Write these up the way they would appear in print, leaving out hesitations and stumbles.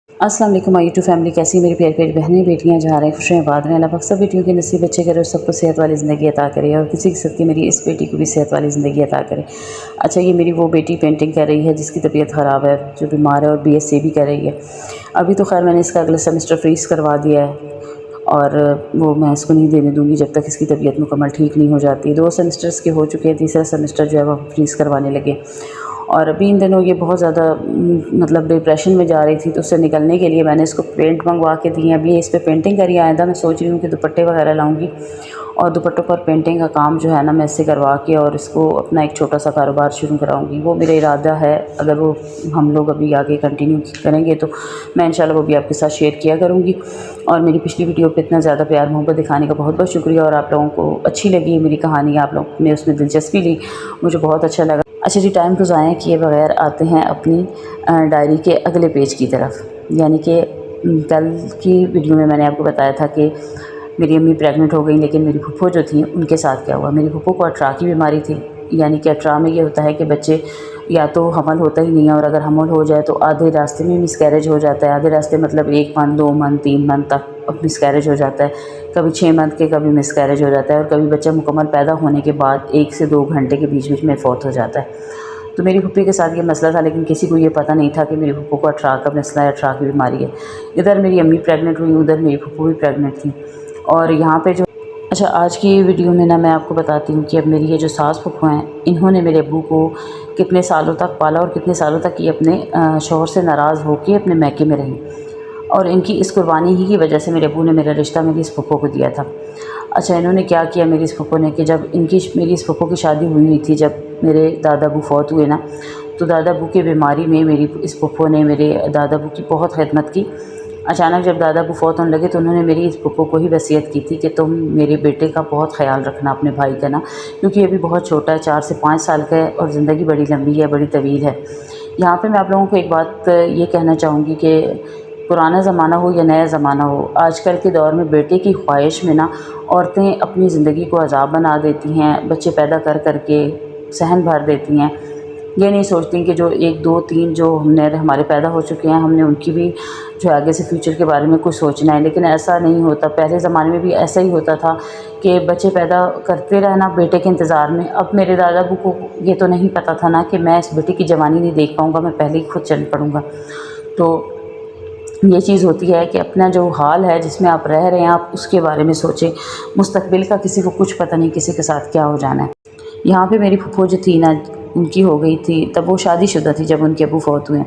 अस्सलाम वालेकुम my YouTube family, कैसी मेरी प्यारी प्यारी बहनें बेटियां जा रहे हैं खुशियाँ बाद में। अल्लाह पाक सब बेटियों के नसीब अच्छे करे और सबको सेहत वाली ज़िंदगी अता करे और किसी की सदके मेरी इस बेटी को भी सेहत वाली ज़िंदगी अता करे। अच्छा, ये मेरी वो बेटी पेंटिंग कर रही है जिसकी तबीयत ख़राब है, जो बीमार है और BSc भी कर रही है। अभी तो खैर मैंने इसका अगला सेमेस्टर फ्रीज़ करवा दिया है और वो मैं इसको नहीं देने दूँगी जब तक इसकी तबीयत मुकम्मल ठीक नहीं हो जाती। 2 सेमेस्टर्स के हो चुके हैं, तीसरा सेमेस्टर जो है वो फ्रीज़ करवाने लगे। और अभी इन दिनों ये बहुत ज़्यादा मतलब डिप्रेशन में जा रही थी, तो उससे निकलने के लिए मैंने इसको पेंट मंगवा के दी है। अभी इस पर पेंटिंग करी। आइंदा मैं सोच रही हूँ कि दुपट्टे वगैरह लाऊंगी और दुपट्टों पर पेंटिंग का काम जो है ना मैं इससे करवा के और इसको अपना एक छोटा सा कारोबार शुरू कराऊंगी। वो मेरा इरादा है। अगर वो हम लोग अभी आगे कंटिन्यू करेंगे तो मैं इंशाल्लाह वो भी आपके साथ शेयर किया करूँगी। और मेरी पिछली वीडियो पे इतना ज़्यादा प्यार मोहब्बत दिखाने का बहुत बहुत शुक्रिया। और आप लोगों को अच्छी लगी मेरी कहानी, आप लोग ने उसमें दिलचस्पी ली, मुझे बहुत अच्छा लगा। अच्छा जी, टाइम को ज़ाया किए बगैर आते हैं अपनी डायरी के अगले पेज की तरफ। यानी कि कल की वीडियो में मैंने आपको बताया था कि मेरी अम्मी प्रेग्नेंट हो गई, लेकिन मेरी फूफो जो थी उनके साथ क्या हुआ। मेरी फूफो को अठरा की बीमारी थी। यानी कि अठरा में ये होता है कि बच्चे या तो हमल होता ही नहीं है, और अगर हमल हो जाए तो आधे रास्ते में मिसकैरेज हो जाता है। आधे रास्ते मतलब 1 मंथ 2 मंथ 3 मंथ तक मिसकैरेज हो जाता है। कभी 6 मंथ के कभी मिसकैरेज हो जाता है, और कभी बच्चा मुकम्मल पैदा होने के बाद 1 से 2 घंटे के बीच बीच में फौत हो जाता है। तो मेरी फूफी के साथ ये मसला था, लेकिन किसी को ये पता नहीं था कि मेरी फूफो को अठरा का मसला है, अठरा की बीमारी है। इधर मेरी अम्मी प्रेग्नेंट हुई, उधर मेरी फूफो भी प्रेग्नेंट थी। और यहाँ पे जो अच्छा, आज की वीडियो में ना मैं आपको बताती हूँ कि अब मेरी ये जो सास फूफो हैं, इन्होंने मेरे अब्बू को कितने सालों तक पाला और कितने सालों तक ये अपने शौहर से नाराज़ होकर अपने मैके में रही। और इनकी इस कुर्बानी ही की वजह से मेरे अब्बू ने मेरा रिश्ता मेरी इस फूफो को दिया था। अच्छा, इन्होंने क्या किया मेरी इस फूफो ने कि जब मेरी इस फूफो की शादी हुई थी, जब मेरे दादा अबू फौत हुए ना, तो दादा अबू की बीमारी में मेरी इस फूफो ने मेरे दादा अबू की बहुत खिदमत की। अचानक जब दादा अबू फौत होने लगे तो उन्होंने मेरी इस फूफो को ही वसीयत की थी कि तुम मेरे बेटे का बहुत ख्याल रखना, अपने भाई का ना, क्योंकि ये भी बहुत छोटा है, 4 से 5 साल का है और ज़िंदगी बड़ी लंबी है, बड़ी तवील है। यहाँ पे मैं आप लोगों को एक बात ये कहना चाहूँगी कि पुराना ज़माना हो या नया ज़माना हो, आजकल के दौर में बेटे की ख्वाहिश में ना औरतें अपनी ज़िंदगी को अज़ाब बना देती हैं, बच्चे पैदा कर के सहन भर देती हैं। ये नहीं सोचती कि जो 1 2 3 जो हमारे पैदा हो चुके हैं, हमने उनकी भी जो आगे से फ्यूचर के बारे में कुछ सोचना है। लेकिन ऐसा नहीं होता। पहले ज़माने में भी ऐसा ही होता था कि बच्चे पैदा करते रहना बेटे के इंतज़ार में। अब मेरे दादा अबू को ये तो नहीं पता था ना कि मैं इस बेटे की जवानी नहीं देख पाऊँगा, मैं पहले ही खुद चल पड़ूँगा। तो ये चीज़ होती है कि अपना जो हाल है जिसमें आप रह रहे हैं, आप उसके बारे में सोचें। मुस्तकबिल का किसी को कुछ पता नहीं, किसी के साथ क्या हो जाना है। यहाँ पे मेरी फूफो जो थी ना, उनकी हो गई थी, तब वो शादीशुदा थी जब उनके अब्बू फौत हुए।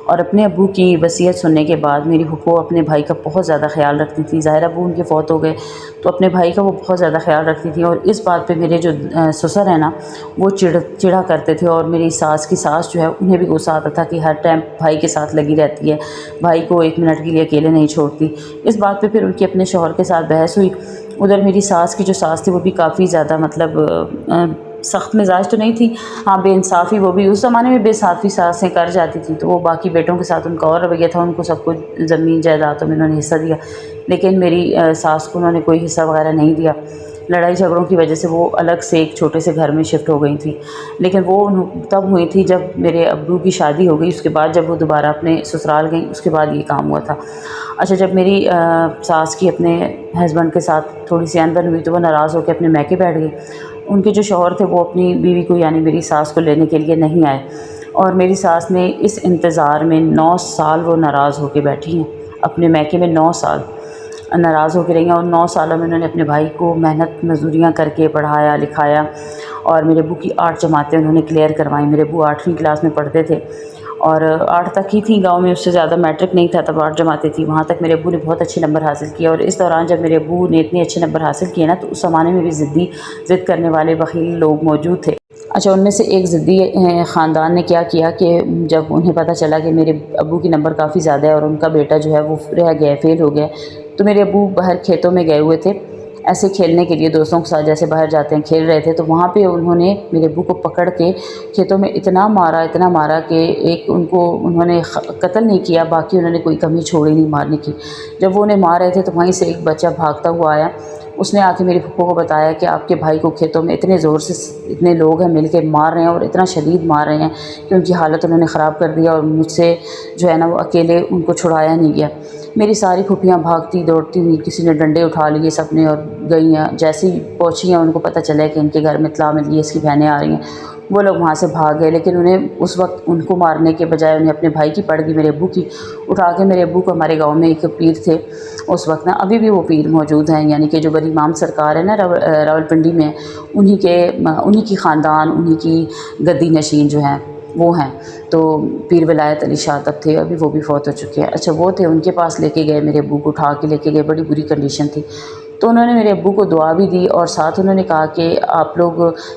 और अपने अब्बू की वसीयत सुनने के बाद मेरी फूफो अपने भाई का बहुत ज़्यादा ख्याल रखती थी। ज़ाहिर अब्बू उनके फौत हो गए तो अपने भाई का वो बहुत ज़्यादा ख्याल रखती थी। और इस बात पे मेरे जो ससुर हैं ना, वो चिढ़ा करते थे। और मेरी सास की सास जो है, उन्हें भी गुस्सा आता था कि हर टाइम भाई के साथ लगी रहती है, भाई को 1 मिनट के लिए अकेले नहीं छोड़ती। इस बात पे फिर उनकी अपने शौहर के साथ बहस हुई। उधर मेरी सास की जो सास थी वो भी काफ़ी ज़्यादा मतलब सख्त मिजाज तो नहीं थी, हाँ बेइंसाफ़ी, वो भी उस ज़माने में बेइंसाफ़ी सासें कर जाती थी। तो वो बाकी बेटों के साथ उनका और रवैया था, उनको सब कुछ ज़मीन जायदादों में उन्होंने हिस्सा दिया, लेकिन मेरी सास को उन्होंने कोई हिस्सा वगैरह नहीं दिया। लड़ाई झगड़ों की वजह से वो अलग से एक छोटे से घर में शिफ्ट हो गई थी। लेकिन वो तब हुई थी जब मेरे अब्बू की शादी हो गई। उसके बाद जब वो दोबारा अपने ससुराल गई, उसके बाद ये काम हुआ था। अच्छा, जब मेरी सास की अपने हस्बैंड के साथ थोड़ी सी अनबन हुई तो वो नाराज़ होकर अपने मैके बैठ गई। उनके जो शौहर थे वो अपनी बीवी को यानी मेरी सास को लेने के लिए नहीं आए। और मेरी सास ने इस इंतज़ार में 9 साल वो नाराज़ होकर बैठी हैं अपने मैके में। 9 साल नाराज़ होकर रही हैं। और 9 सालों में उन्होंने अपने भाई को मेहनत मजदूरियाँ करके पढ़ाया लिखाया। और मेरे अब्बू की 8 जमातें उन्होंने क्लियर करवाई। मेरे अब्बू 8वीं क्लास में पढ़ते थे और 8 तक ही थी गांव में, उससे ज़्यादा मैट्रिक नहीं था, तब 8 जमातें थी। वहाँ तक मेरे अब्बू ने बहुत अच्छे नंबर हासिल किए। और इस दौरान जब मेरे अब्बू ने इतने अच्छे नंबर हासिल किए ना, तो उस ज़माने में भी ज़िद करने वाले बखील लोग मौजूद थे। अच्छा, उनमें से एक ज़िद्दी ख़ानदान ने क्या किया कि जब उन्हें पता चला कि मेरे अब्बू की नंबर काफ़ी ज़्यादा है और उनका बेटा जो है वो रह गया, फ़ेल हो गया, तो मेरे अब्बू बाहर खेतों में गए हुए थे ऐसे खेलने के लिए, दोस्तों के साथ जैसे बाहर जाते हैं, खेल रहे थे। तो वहाँ पे उन्होंने मेरे अब्बू को पकड़ के खेतों में इतना मारा कि एक उनको उन्होंने कत्ल नहीं किया, बाकी उन्होंने कोई कमी छोड़ी नहीं मारने की। जब वो उन्हें मार रहे थे तो वहीं से एक बच्चा भागता हुआ आया, اس نے آ کے میری پھپھو کو بتایا کہ آپ کے بھائی کو کھیتوں میں اتنے زور سے اتنے لوگ ہیں مل کے مار رہے ہیں اور اتنا شدید مار رہے ہیں کہ ان کی حالت انہوں نے خراب کر دیا، اور مجھ سے جو ہے نا وہ اکیلے ان کو چھڑایا نہیں گیا۔ میری ساری پھوپھیاں بھاگتی دوڑتی ہوئی، کسی نے ڈنڈے اٹھا لیے سب نے اور گئی ہیں۔ جیسے ہی پہنچی ہیں ان کو پتہ چلا کہ ان کے گھر میں اطلاع مل گئی اس کی بہنیں آ رہی ہیں، وہ لوگ وہاں سے بھاگ گئے، لیکن انہیں اس وقت ان کو مارنے کے بجائے انہیں اپنے بھائی کی پڑ گئی، میرے ابو کی۔ اٹھا کے میرے ابو کو، ہمارے گاؤں میں ایک پیر تھے اس وقت نا، ابھی بھی وہ پیر موجود ہیں، یعنی کہ جو بڑی امام سرکار ہے نا راولپنڈی میں، انہی کی خاندان، انہی کی گدی نشین جو ہیں وہ ہیں، تو پیر ولایت علی شاہ تب تھے، ابھی وہ بھی فوت ہو چکے ہیں۔ اچھا وہ تھے، ان کے پاس لے کے گئے، میرے ابو کو اٹھا کے لے کے گئے، بڑی بری کنڈیشن تھی۔ تو انہوں نے میرے ابو کو دعا بھی دی اور ساتھ انہوں نے کہا کہ آپ لوگ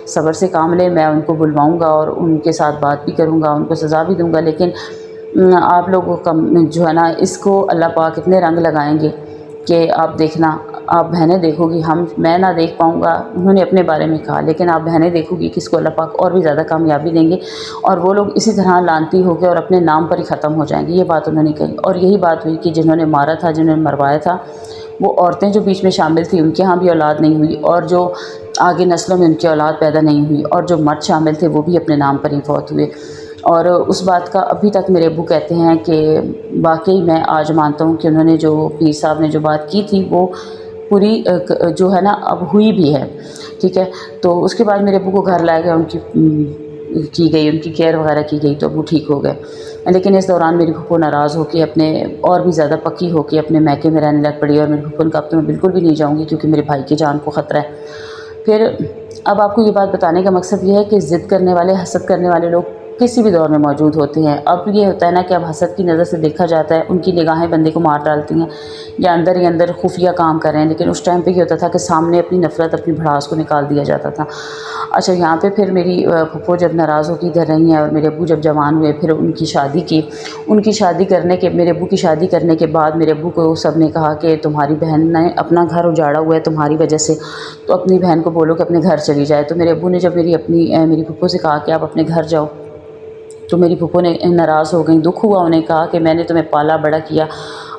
صبر سے کام لیں، میں ان کو بلواؤں گا اور ان کے ساتھ بات بھی کروں گا، ان کو سزا بھی دوں گا، لیکن آپ لوگوں کا جو ہے نا اس کو اللہ پاک اتنے رنگ لگائیں گے کہ آپ دیکھنا، آپ بہنیں دیکھو گی، میں نہ دیکھ پاؤں گا، انہوں نے اپنے بارے میں کہا، لیکن آپ بہنیں دیکھو گی کہ اس کو اللہ پاک اور بھی زیادہ کامیابی دیں گے اور وہ لوگ اسی طرح لعنتی ہو کے اور اپنے نام پر ہی ختم ہو جائیں گے۔ یہ بات انہوں نے کہی، اور یہی بات ہوئی کہ جنہوں نے مارا تھا، جنہوں نے مروایا تھا، وہ عورتیں جو بیچ میں شامل تھیں ان کے ہاں بھی اولاد نہیں ہوئی، اور جو آگے نسلوں میں ان کی اولاد پیدا نہیں ہوئی، اور جو مرد شامل تھے وہ بھی اپنے نام پر ہی فوت ہوئے۔ اور اس بات کا ابھی تک میرے ابو کہتے ہیں کہ واقعی میں آج مانتا ہوں کہ انہوں نے جو پیر صاحب نے جو بات کی تھی وہ پوری جو ہے نا اب ہوئی بھی ہے، ٹھیک ہے۔ تو اس کے بعد میرے ابو کو گھر لایا گیا، ان کی گئی، ان کی کیئر وغیرہ کی گئی، تو ابو ٹھیک ہو گئے۔ لیکن اس دوران میری پھپھو ناراض ہو کے اپنے اور بھی زیادہ پکی ہو کے اپنے میکے میں رہنے لگ پڑی، اور میری پھپھو نے کہا اب تو میں بالکل بھی نہیں جاؤں گی کیونکہ میرے بھائی کی جان کو خطرہ ہے۔ پھر اب آپ کو یہ بات بتانے کا مقصد یہ ہے کہ ضد کرنے والے، حسد کرنے والے لوگ کسی بھی دور میں موجود ہوتے ہیں۔ اب یہ ہوتا ہے نا کہ اب حسد کی نظر سے دیکھا جاتا ہے، ان کی نگاہیں بندے کو مار ڈالتی ہیں یا اندر ہی اندر خفیہ کام کر رہے ہیں، لیکن اس ٹائم پہ یہ ہوتا تھا کہ سامنے اپنی نفرت، اپنی بھڑاس کو نکال دیا جاتا تھا۔ اچھا یہاں پہ پھر میری پھپھو جب ناراض ہو کے ادھر رہی ہیں اور میرے ابو جب جوان ہوئے، پھر ان کی شادی کی، میرے ابو کی شادی کرنے کے بعد میرے ابو کو سب نے کہا کہ تمہاری بہن نے اپنا گھر اجاڑا ہوا ہے تمہاری وجہ سے، تو اپنی بہن کو بولو کہ اپنے گھر چلی جائے۔ تو میرے ابو نے جب میری پھپھو سے کہا کہ آپ اپنے گھر جاؤ، تو میری پھپھو نے ناراض ہو گئیں، دکھ ہوا انہیں، کہا کہ میں نے تمہیں پالا بڑا کیا،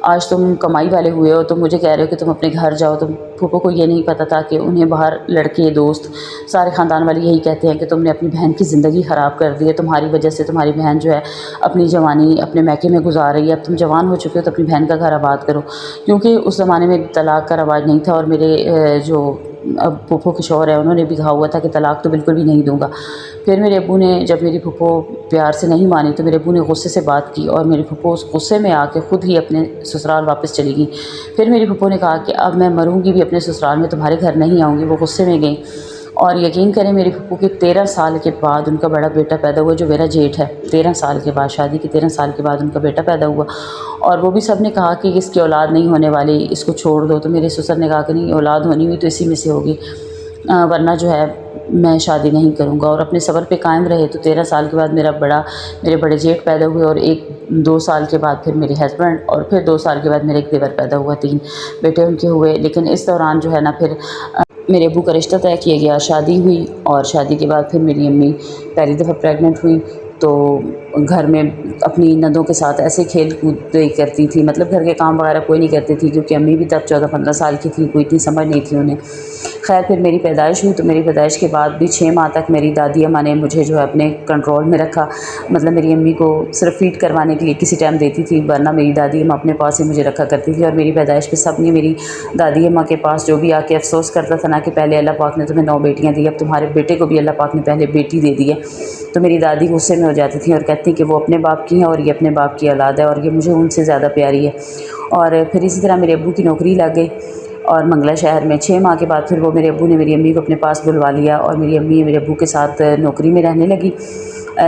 آج تم کمائی والے ہوئے ہو، تم مجھے کہہ رہے ہو کہ تم اپنے گھر جاؤ۔ تو پھپھو کو یہ نہیں پتہ تھا کہ انہیں باہر لڑکے، دوست، سارے خاندان والے یہی کہتے ہیں کہ تم نے اپنی بہن کی زندگی خراب کر دی ہے، تمہاری وجہ سے تمہاری بہن جو ہے اپنی جوانی اپنے میکے میں گزار رہی ہے، اب تم جوان ہو چکے ہو تو اپنی بہن کا گھر آباد کرو، کیونکہ اس زمانے میں طلاق کا رواج نہیں تھا، اور میرے جو اب پھپھو کے شوہر ہیں انہوں نے بھی کہا ہوا تھا کہ طلاق تو بالکل بھی نہیں دوں گا۔ پھر میرے ابو نے جب میری پھپھو پیار سے نہیں مانی تو میرے ابو نے غصے سے بات کی، اور میری پھپھو اس غصے میں آ کے خود ہی اپنے سسرال واپس چلی گئی۔ پھر میری پھپھو نے کہا کہ اب میں مروں گی بھی اپنے سسرال میں، تمہارے گھر نہیں آؤں گی، وہ غصے میں گئیں۔ اور یقین کریں میری پھپھو کے 13 سال کے بعد ان کا بڑا بیٹا پیدا ہوا، جو میرا جیٹھ ہے، 13 سال کے بعد، شادی کے 13 سال کے بعد ان کا بیٹا پیدا ہوا، اور وہ بھی سب نے کہا کہ اس کی اولاد نہیں ہونے والی، اس کو چھوڑ دو، تو میرے سسر نے کہا کہ نہیں، اولاد ہونی ہوئی تو اسی میں سے ہوگی، ورنہ جو ہے میں شادی نہیں کروں گا، اور اپنے صبر پہ قائم رہے۔ تو 13 سال کے بعد میرے بڑے جیٹھ پیدا ہوئے، اور 2 سال کے بعد پھر میرے ہسبینڈ، اور پھر 2 سال کے بعد میرے ایک دیور پیدا ہوا، 3 بیٹے ان کے ہوئے۔ لیکن اس دوران جو ہے نا پھر میرے ابو کا رشتہ طے کیا گیا، شادی ہوئی، اور شادی کے بعد پھر میری امی پہلی دفعہ پریگننٹ ہوئی، تو گھر میں اپنی نندوں کے ساتھ ایسے کھیل کود کرتی تھی، مطلب گھر کے کام وغیرہ کوئی نہیں کرتی تھی، کیونکہ امی بھی تب 14-15 سال کی تھی، کوئی اتنی سمجھ نہیں تھی انہیں۔ خیر پھر میری پیدائش ہوئی، تو میری پیدائش کے بعد بھی 6 ماہ تک میری دادی اماں نے مجھے جو ہے اپنے کنٹرول میں رکھا، مطلب میری امی کو صرف فیڈ کروانے کے لیے کسی ٹائم دیتی تھی، ورنہ میری دادی اماں اپنے پاس ہی مجھے رکھا کرتی تھی۔ اور میری پیدائش پہ سب نے میری دادی اماں کے پاس جو بھی آ کے افسوس کرتا تھا نا کہ پہلے اللہ پاک نے تمہیں 9 بیٹیاں دی، اب تمہارے بیٹے کو بھی اللہ پاک نے پہلے بیٹی دے دی ہے، تو میری دادی غصے میں ہو جاتی تھیں اور کہتی کہ وہ اپنے باپ کی ہیں اور یہ اپنے باپ کی اولاد ہے، اور یہ مجھے ان سے زیادہ پیاری ہے۔ اور پھر اسی طرح میرے ابو کی نوکری لگ گئی، اور منگلہ شہر میں 6 ماہ کے بعد پھر وہ میرے ابو نے میری امی کو اپنے پاس بلوا لیا، اور میری امی میرے ابو کے ساتھ نوکری میں رہنے لگی۔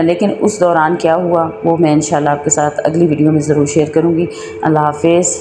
لیکن اس دوران کیا ہوا وہ میں انشاءاللہ آپ کے ساتھ اگلی ویڈیو میں ضرور شیئر کروں گی۔ اللہ حافظ۔